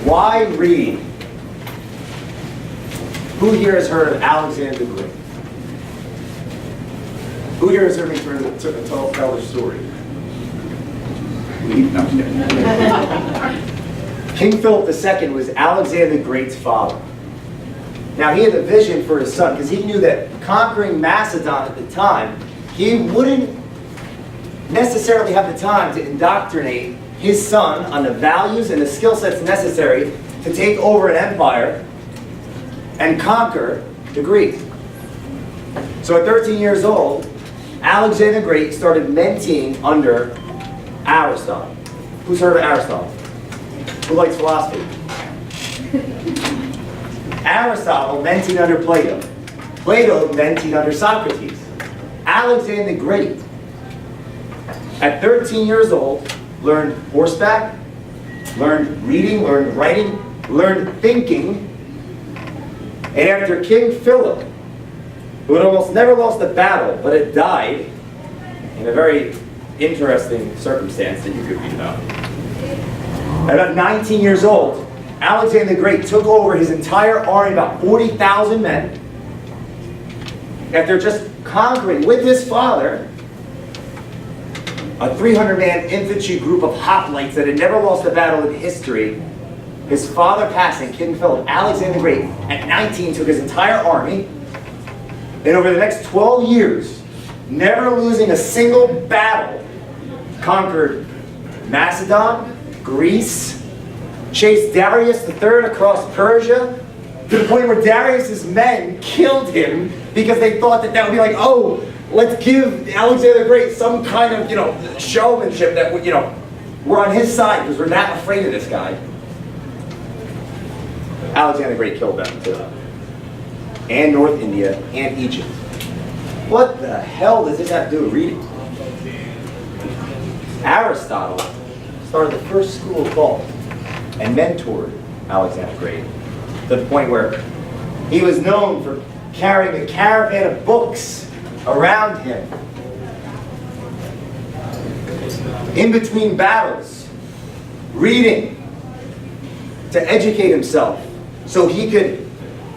Why read? Who here has heard of Alexander the Great? Who here has heard me tell the story? No, I'm kidding. King Philip II was Alexander the Great's father. Now he had a vision for his son because he knew that conquering Macedon at the time, he wouldn't necessarily have the time to indoctrinate his son on the values and the skill sets necessary to take over an empire and conquer the Greeks. So at 13 years old, Alexander the Great started mentoring under Aristotle. Who's heard of Aristotle? Who likes philosophy? Aristotle mentored under Plato. Plato mentored under Socrates. Alexander the Great, at 13 years old, learned horseback, learned reading, learned writing, learned thinking. And after King Philip, who had almost never lost a battle, but had died in a very interesting circumstance that you could read about. At about 19 years old, Alexander the Great took over his entire army, about 40,000 men, after just conquering with his father a 300-man infantry group of hoplites that had never lost a battle in history. His father passing, King Philip, Alexander the Great, at 19 took his entire army, and over the next 12 years, never losing a single battle, conquered Macedon, Greece, chased Darius III across Persia, to the point where Darius's men killed him because they thought that would be like, oh, let's give Alexander the Great some kind of, showmanship that, we're on his side because we're not afraid of this guy. Alexander the Great killed them too. And North India and Egypt. What the hell does this have to do with reading? Aristotle started the first school of thought and mentored Alexander the Great to the point where he was known for carrying a caravan of books around him in between battles, reading to educate himself so he could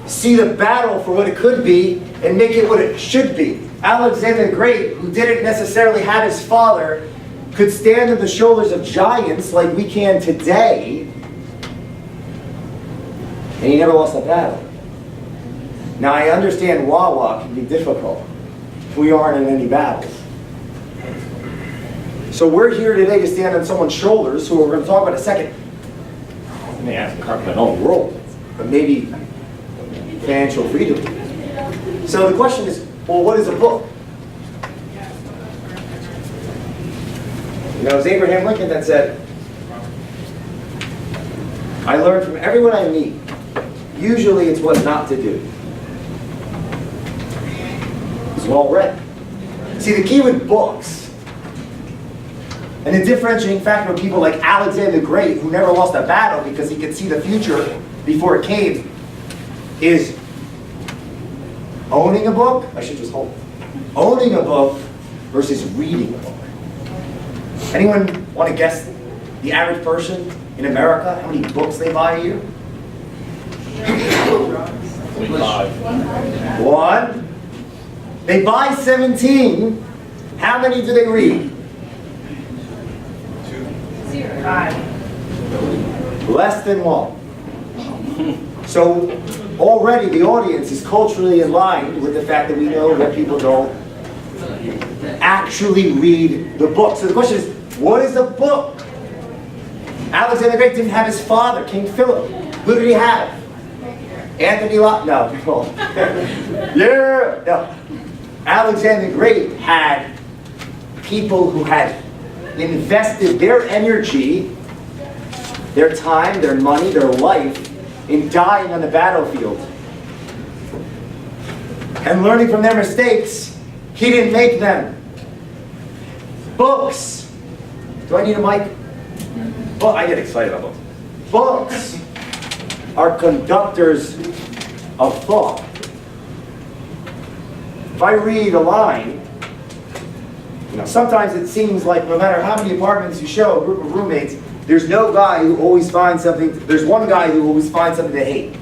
see the battle for what it could be and make it what it should be. Alexander the Great, who didn't necessarily have his father, could stand on the shoulders of giants like we can today, and he never lost a battle. Now I understand Wawa can be difficult. We aren't in any battles. So we're here today to stand on someone's shoulders, who we're going to talk about in a second. I may have to conquer the whole world, but maybe financial freedom. So the question is, well, what is a book? It was Abraham Lincoln that said, I learn from everyone I meet. Usually it's what not to do. It's well read. See, the key with books, and the differentiating factor of people like Alexander the Great, who never lost a battle because he could see the future before it came, is owning a book. I should just hold. Owning a book versus reading a book. Anyone want to guess the average person in America, how many books they buy a year? 1. They buy 17. How many do they read? 5. Less than 1. So already the audience is culturally aligned with the fact that we know that people don't actually read the book. So the question is, what is a book? Alexander the Great didn't have his father, King Philip. Who did he have? Anthony Lott? No. Yeah. No. Alexander the Great had people who had invested their energy, their time, their money, their life in dying on the battlefield. And learning from their mistakes, he didn't make them. Books. Do I need a mic? Well, I get excited about books. Books are conductors of thought. If I read a line, sometimes it seems like no matter how many apartments you show, a group of roommates, There's no guy who always finds something, there's one guy who always finds something to hate.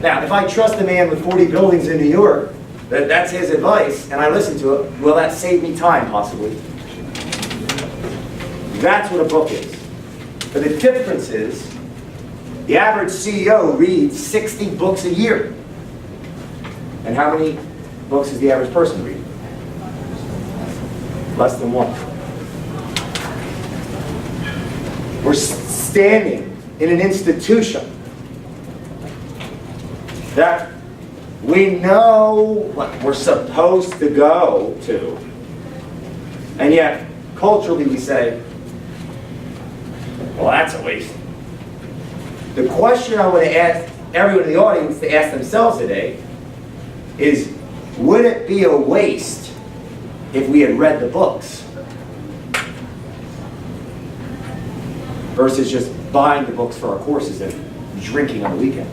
Now, if I trust a man with 40 buildings in New York, that's his advice, and I listen to it, will that save me time, possibly? That's what a book is. But the difference is, the average CEO reads 60 books a year. And how many books does the average person read? Less than one. We're standing in an institution that we know what we're supposed to go to, and yet culturally we say, well, that's a waste. The question I want to ask everyone in the audience to ask themselves today is, would it be a waste if we had read the books versus just buying the books for our courses and drinking on the weekend?